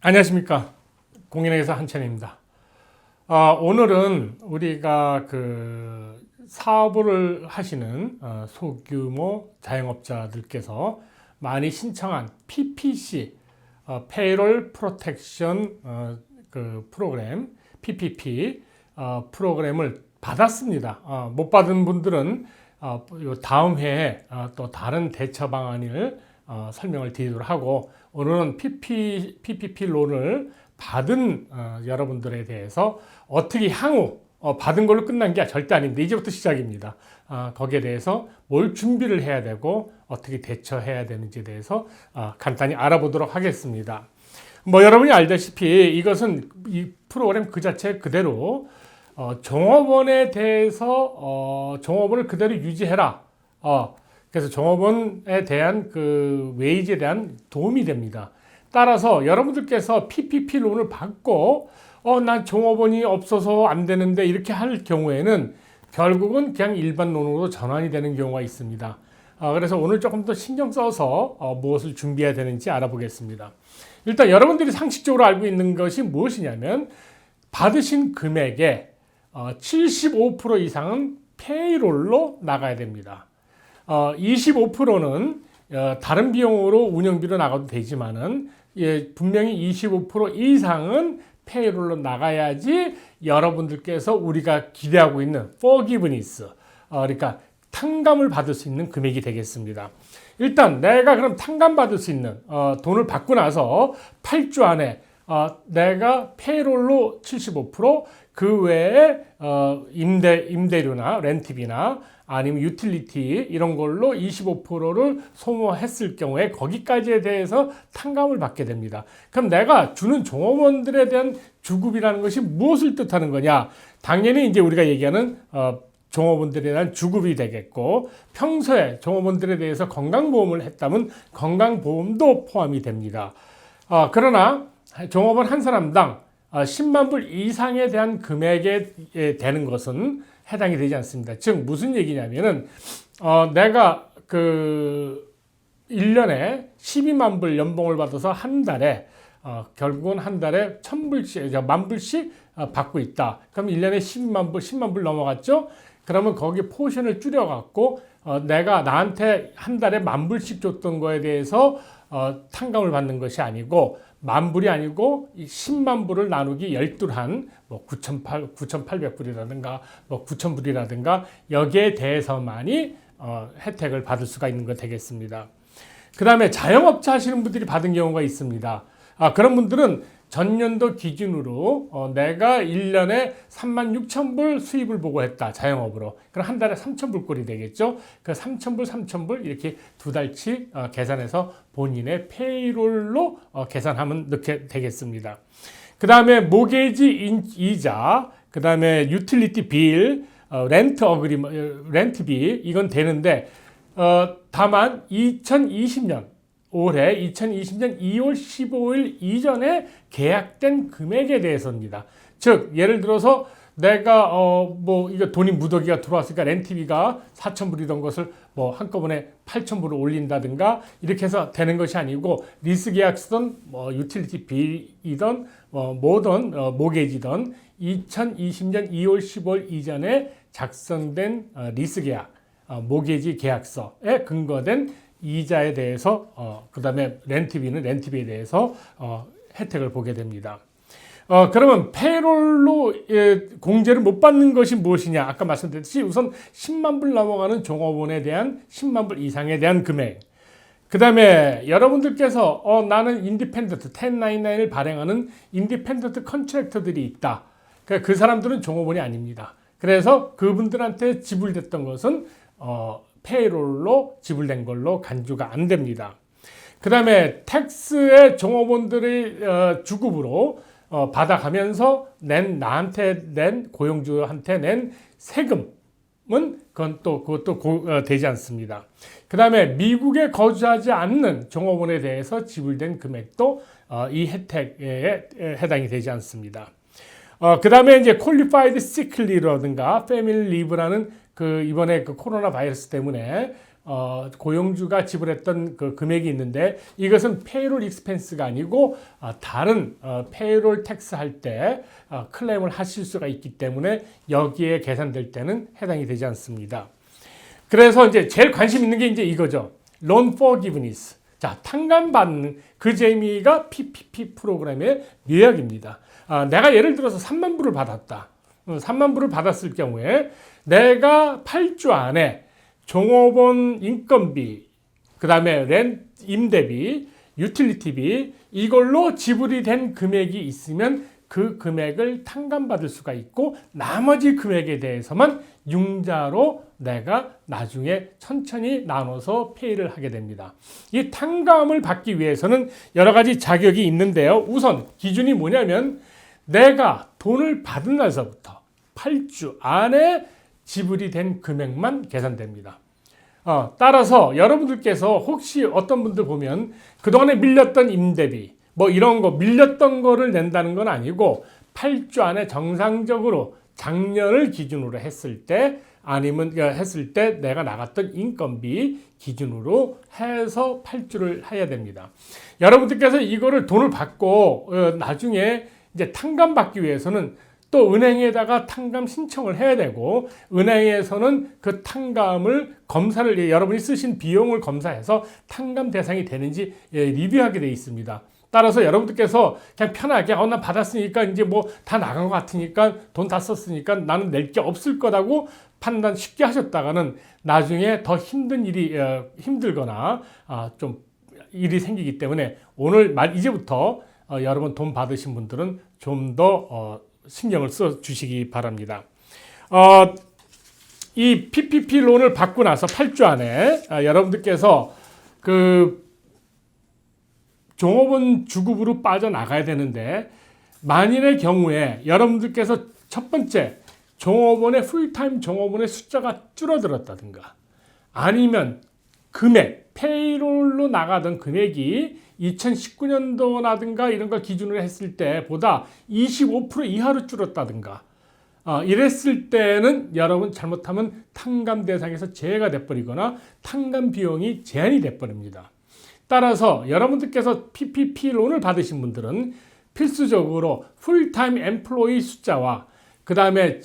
안녕하십니까. 공인회계사 한천입니다. 오늘은 우리가 사업을 하시는 소규모 자영업자들께서 많이 신청한 PPC, Payroll Protection 프로그램, PPP 프로그램을 받았습니다. 못 받은 분들은 요 다음 회에 또 다른 대처 방안을 설명을 드리도록 하고, 오늘은 PPP 론을 받은 여러분들에 대해서 어떻게 향후 받은 걸로 끝난 게 절대 아닙니다. 이제부터 시작입니다. 거기에 대해서 뭘 준비를 해야 되고 어떻게 대처해야 되는지에 대해서 간단히 알아보도록 하겠습니다. 여러분이 알다시피 이것은 이 프로그램 그 자체 그대로 종업원에 대해서 종업원을 그대로 유지해라. 그래서 종업원에 대한 웨이지에 대한 도움이 됩니다. 따라서 여러분들께서 PPP 론을 받고 난 종업원이 없어서 안 되는데 이렇게 할 경우에는 결국은 그냥 일반 론으로 전환이 되는 경우가 있습니다. 그래서 오늘 조금 더 신경 써서 무엇을 준비해야 되는지 알아보겠습니다. 일단 여러분들이 상식적으로 알고 있는 것이 무엇이냐면, 받으신 금액의 75% 이상은 페이롤로 나가야 됩니다. 25%는 다른 비용으로 운영비로 나가도 되지만은, 분명히 25% 이상은 페이롤로 나가야지 여러분들께서 우리가 기대하고 있는 forgiveness, 그러니까 탕감을 받을 수 있는 금액이 되겠습니다. 일단 내가 그럼 탕감 받을 수 있는 돈을 받고 나서 8주 안에 내가 페이롤로 75%, 그 외에 임대료나 렌트비나 아니면 유틸리티 이런 걸로 25%를 소모했을 경우에 거기까지에 대해서 탕감을 받게 됩니다. 그럼 내가 주는 종업원들에 대한 주급이라는 것이 무엇을 뜻하는 거냐? 당연히 이제 우리가 얘기하는 종업원들에 대한 주급이 되겠고, 평소에 종업원들에 대해서 건강보험을 했다면 건강보험도 포함이 됩니다. 그러나 종업원 한 사람당 10만 불 이상에 대한 금액에 되는 것은 해당이 되지 않습니다. 즉 무슨 얘기냐면은 내가 1년에 12만 불 연봉을 받아서 한 달에 결국은 한 달에 1,000불씩, 10,000불씩 받고 있다. 그럼 1년에 10만 불 넘어갔죠? 그러면 거기 포션을 줄여갖고 내가 나한테 한 달에 10,000불씩 줬던 거에 대해서 탕감을 받는 것이 아니고, 10,000불이 아니고 10만 불을 나누기 12한 9,800불이라든가 9,000불이라든가 여기에 대해서만이 혜택을 받을 수가 있는 것 되겠습니다. 그 다음에 자영업자 하시는 분들이 받은 경우가 있습니다. 그런 분들은 전년도 기준으로 내가 1년에 36,000불 수입을 보고 했다, 자영업으로. 그럼 한 달에 3,000불꼴이 되겠죠. 그 3,000불 이렇게 두 달치 계산해서 본인의 페이롤로 계산하면 넣게 되겠습니다. 그 다음에 모게이지 이자, 그 다음에 유틸리티 빌, 렌트비 이건 되는데, 다만 2020년 올해 2020년 2월 15일 이전에 계약된 금액에 대해서입니다. 즉 예를 들어서 내가 이거 돈이 무더기가 들어왔으니까 렌트비가 4,000불이던 것을 한꺼번에 8,000불을 올린다든가 이렇게 해서 되는 것이 아니고, 리스 계약서든 유틸리티 빌이든 뭐든 모게이지든 2020년 2월 15일 이전에 작성된 리스 계약, 모게이지 계약서에 근거된 이자에 대해서 그 다음에 렌트비는 렌트비에 대해서 혜택을 보게 됩니다. 그러면 페이롤로 공제를 못 받는 것이 무엇이냐? 아까 말씀드렸듯이 우선 10만 불 넘어가는 종업원에 대한 10만 불 이상에 대한 금액. 그 다음에 여러분들께서 나는 인디펜던트 1099을 발행하는 인디펜던트 컨트랙터들이 있다. 그 사람들은 종업원이 아닙니다. 그래서 그분들한테 지불됐던 것은 페이롤로 지불된 걸로 간주가 안 됩니다. 그 다음에 텍스의 종업원들의 주급으로 받아가면서 나한테 낸, 고용주한테 낸 세금은 그것도 되지 않습니다. 그 다음에 미국에 거주하지 않는 종업원에 대해서 지불된 금액도 이 혜택에 해당이 되지 않습니다. 그 다음에 이제 퀄리파이드 시클리라든가 패밀리 리브라는 이번에 코로나 바이러스 때문에 고용주가 지불했던 그 금액이 있는데 이것은 페이롤 익스펜스가 아니고 다른 페이롤 텍스 할 때 클레임을 하실 수가 있기 때문에 여기에 계산될 때는 해당이 되지 않습니다. 그래서 이제 제일 관심 있는 게 이제 이거죠. Loan forgiveness. 자, 탕감받는 그 재미가 PPP 프로그램의 묘약입니다. 내가 예를 들어서 3만 불을 받았다. 3만 불을 받았을 경우에 내가 8주 안에 종업원 인건비, 그 다음에 임대비, 유틸리티비 이걸로 지불이 된 금액이 있으면 그 금액을 탕감받을 수가 있고 나머지 금액에 대해서만 융자로 내가 나중에 천천히 나눠서 페이를 하게 됩니다. 이 탕감을 받기 위해서는 여러 가지 자격이 있는데요. 우선 기준이 뭐냐면 내가 돈을 받은 날서부터 8주 안에 지불이 된 금액만 계산됩니다. 따라서 여러분들께서 혹시 어떤 분들 보면 그동안에 밀렸던 임대비 뭐 이런 거 밀렸던 거를 낸다는 건 아니고 8주 안에 정상적으로 작년을 기준으로 했을 때 아니면 했을 때 내가 나갔던 인건비 기준으로 해서 8주를 해야 됩니다. 여러분들께서 이거를 돈을 받고 나중에 이제 탕감받기 위해서는 또 은행에다가 탕감 신청을 해야 되고 은행에서는 그 탕감을 검사를 여러분이 쓰신 비용을 검사해서 탕감 대상이 되는지 리뷰하게 되어 있습니다. 따라서 여러분들께서 그냥 편하게 나 받았으니까 이제 뭐 다 나간 것 같으니까 돈 다 썼으니까 나는 낼 게 없을 거라고 판단 쉽게 하셨다가는 나중에 더 힘든 일이 힘들거나 좀 일이 생기기 때문에 오늘 이제부터 여러분 돈 받으신 분들은 좀 더 신경을 써 주시기 바랍니다. 이 PPP 론을 받고 나서 8주 안에 여러분들께서 그 종업원 주급으로 빠져나가야 되는데 만일의 경우에 여러분들께서 첫 번째 종업원의 풀타임 종업원의 숫자가 줄어들었다든가 아니면 금액 페이롤로 나가던 금액이 2019년도라든가 이런 걸 기준으로 했을 때보다 25% 이하로 줄었다든가 이랬을 때는 여러분 잘못하면 탕감 대상에서 제외가 돼버리거나 탕감 비용이 제한이 돼버립니다. 따라서 여러분들께서 PPP 론을 받으신 분들은 필수적으로 풀타임 엠플로이 숫자와 그 다음에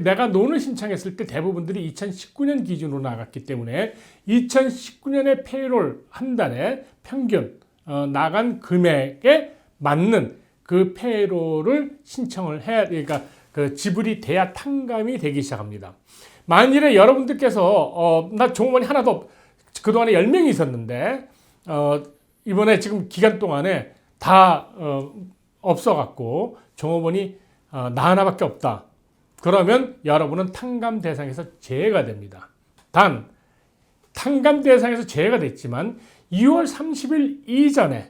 내가 론을 신청했을 때 대부분들이 2019년 기준으로 나갔기 때문에 2019년의 페이롤 한 달에 평균 나간 금액에 맞는 그 페이롤을 신청을 해야, 그러니까 그 지불이 돼야 탕감이 되기 시작합니다. 만일에 여러분들께서 나 종업원이 하나도 그동안에 10명이 있었는데 이번에 지금 기간 동안에 다 없어갖고 종업원이 나 하나밖에 없다. 그러면 여러분은 탕감 대상에서 제외가 됩니다. 단 탕감 대상에서 제외가 됐지만 2월 30일 이전에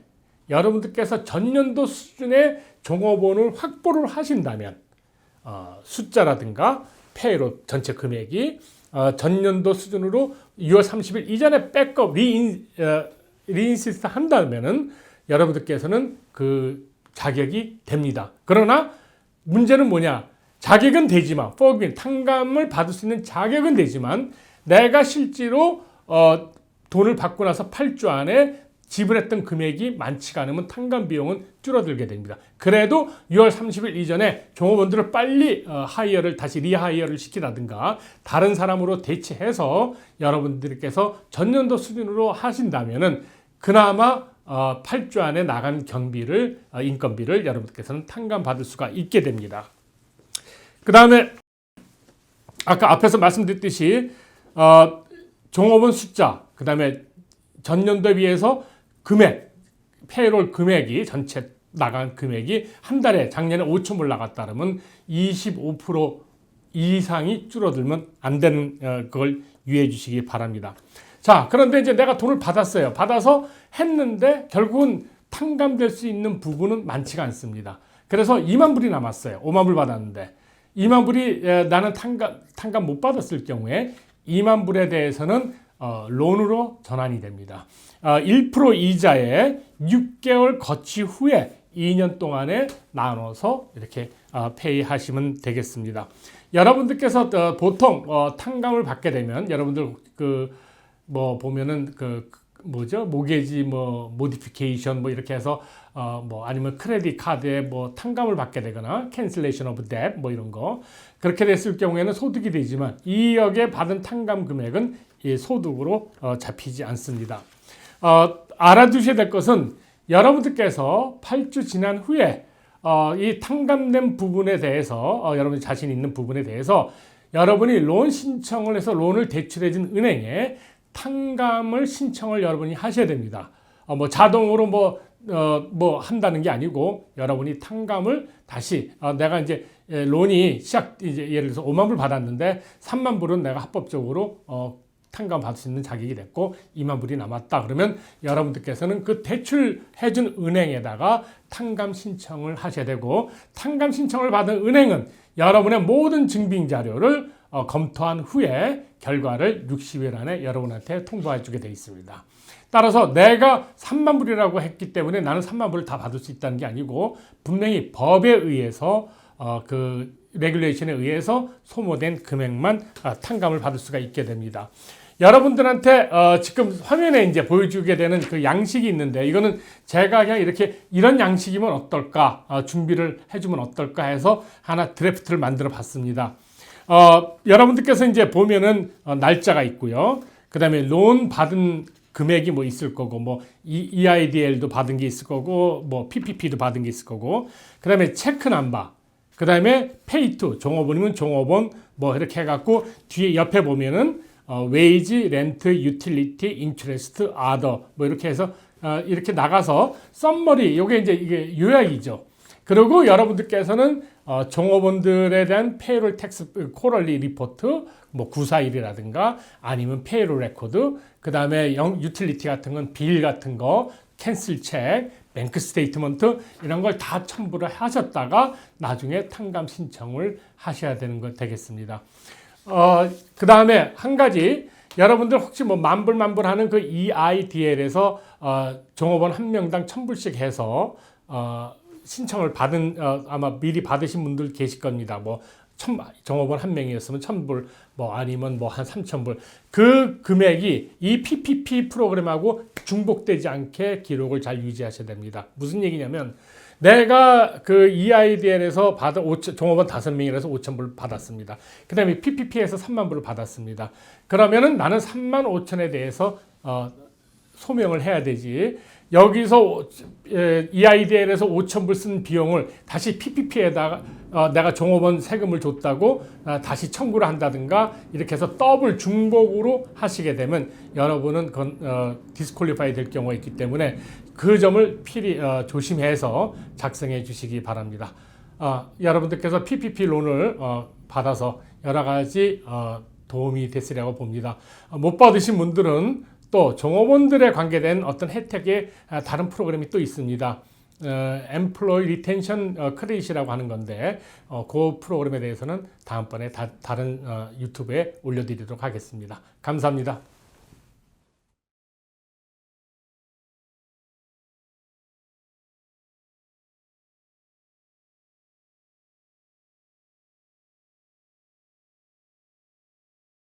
여러분들께서 전년도 수준의 종업원을 확보를 하신다면 숫자라든가 페이롤 전체 금액이 전년도 수준으로 6월 30일 이전에 백업 리인시스트 한다면은 여러분들께서는 그 자격이 됩니다. 그러나 문제는 뭐냐? 자격은 되지만 탕감을 받을 수 있는 자격은 되지만 내가 실제로 돈을 받고 나서 8주 안에 지불했던 금액이 많지가 않으면 탕감 비용은 줄어들게 됩니다. 그래도 6월 30일 이전에 종업원들을 빨리 다시 리하이어를 시키라든가 다른 사람으로 대체해서 여러분들께서 전년도 수준으로 하신다면은 그나마 8주 안에 나간 인건비를 여러분들께서는 탕감 받을 수가 있게 됩니다. 그 다음에 아까 앞에서 말씀드렸듯이 종업원 숫자, 그 다음에 전년도에 비해서 페이롤 금액이 전체 나간 금액이 한 달에 작년에 5,000불 나갔다 그러면 25% 이상이 줄어들면 안 되는 그걸 유의해 주시기 바랍니다. 자, 그런데 이제 내가 돈을 받았어요. 받아서 했는데 결국은 탕감될 수 있는 부분은 많지가 않습니다. 그래서 2만 불이 남았어요. 5만 불 받았는데 2만 불이 나는 탕감 못 받았을 경우에 2만 불에 대해서는 론으로 전환이 됩니다. 1% 이자에 6개월 거치 후에 2년 동안에 나눠서 이렇게 페이하시면 되겠습니다. 여러분들께서 보통 탕감을 받게 되면 여러분들 뭐 보면은 뭐죠? 모게지 뭐 모디피케이션 뭐 이렇게 해서 뭐 아니면 크레딧 카드에 뭐 탕감을 받게 되거나 캔슬레이션 오브 뎁 뭐 이런 거 그렇게 됐을 경우에는 소득이 되지만 2억에 받은 탕감 금액은 이 소득으로 잡히지 않습니다. 알아두셔야 될 것은 여러분들께서 8주 지난 후에 이 탕감된 부분에 대해서 여러분 자신 있는 부분에 대해서 여러분이 론 신청을 해서 론을 대출해 준 은행에 탕감을 신청을 여러분이 하셔야 됩니다. 뭐 자동으로 뭐 한다는 게 아니고 여러분이 탕감을 다시 내가 이제 론이 이제 예를 들어서 5만 불 받았는데 3만 불은 내가 합법적으로 탕감 받을 수 있는 자격이 됐고 2만 불이 남았다. 그러면 여러분들께서는 그 대출해준 은행에다가 탕감 신청을 하셔야 되고 탕감 신청을 받은 은행은 여러분의 모든 증빙 자료를 검토한 후에 결과를 60일 안에 여러분한테 통보해 주게 되어 있습니다. 따라서 내가 3만 불이라고 했기 때문에 나는 3만 불을 다 받을 수 있다는 게 아니고 분명히 법에 의해서 그 레귤레이션에 의해서 소모된 금액만 탕감을 받을 수가 있게 됩니다. 여러분들한테 지금 화면에 이제 보여주게 되는 그 양식이 있는데 이거는 제가 그냥 이렇게 이런 양식이면 어떨까 준비를 해주면 어떨까 해서 하나 드래프트를 만들어 봤습니다. 여러분들께서 이제 보면은 날짜가 있고요. 그 다음에 론 받은 금액이 뭐 있을 거고 뭐 EIDL도 받은 게 있을 거고 뭐 PPP도 받은 게 있을 거고 그 다음에 체크 넘버 그 다음에 페이투 종업원이면 종업원 뭐 이렇게 해갖고 뒤에 옆에 보면은 웨이지, 렌트, 유틸리티, 인트레스트, 아더 뭐 이렇게 해서 이렇게 나가서 썸머리 요게 이게 요약이죠. 그리고 여러분들께서는 종업원들에 대한 페이롤 텍스 코럴리 리포트 뭐 941이라든가 아니면 페이롤 레코드 그 다음에 유틸리티 같은 건 빌 같은 거 캔슬 책 뱅크 스테이트먼트 이런 걸 다 첨부를 하셨다가 나중에 탕감 신청을 하셔야 되는 것 되겠습니다. 그 다음에 한 가지 여러분들 혹시 뭐 만불 하는 그 EIDL에서 종업원 한 명당 1,000불씩 해서 신청을 받은 아마 미리 받으신 분들 계실 겁니다. 뭐 종업원 한 명이었으면 1,000불 뭐 아니면 뭐 한 3,000불 그 금액이 이 PPP 프로그램하고 중복되지 않게 기록을 잘 유지하셔야 됩니다. 무슨 얘기냐면 내가 그 EIDL에서 받은 종업원 5명이라서 5,000불 받았습니다. 그 다음에 PPP에서 3만 불을 받았습니다. 그러면은 나는 3만 5천에 대해서 소명을 해야 되지. 여기서 EIDL에서 5,000불 쓴 비용을 다시 PPP에다가 내가 종업원 세금을 줬다고 다시 청구를 한다든가 이렇게 해서 더블 중복으로 하시게 되면 여러분은 디스퀄리파이 될 경우가 있기 때문에 그 점을 필히 조심해서 작성해 주시기 바랍니다. 여러분들께서 PPP 론을 받아서 여러 가지 도움이 됐으리라고 봅니다. 못 받으신 분들은 또 종업원들에 관계된 어떤 혜택의 다른 프로그램이 또 있습니다. Employee Retention Credit이라고 하는 건데 그 프로그램에 대해서는 다음번에 다른 유튜브에 올려드리도록 하겠습니다. 감사합니다.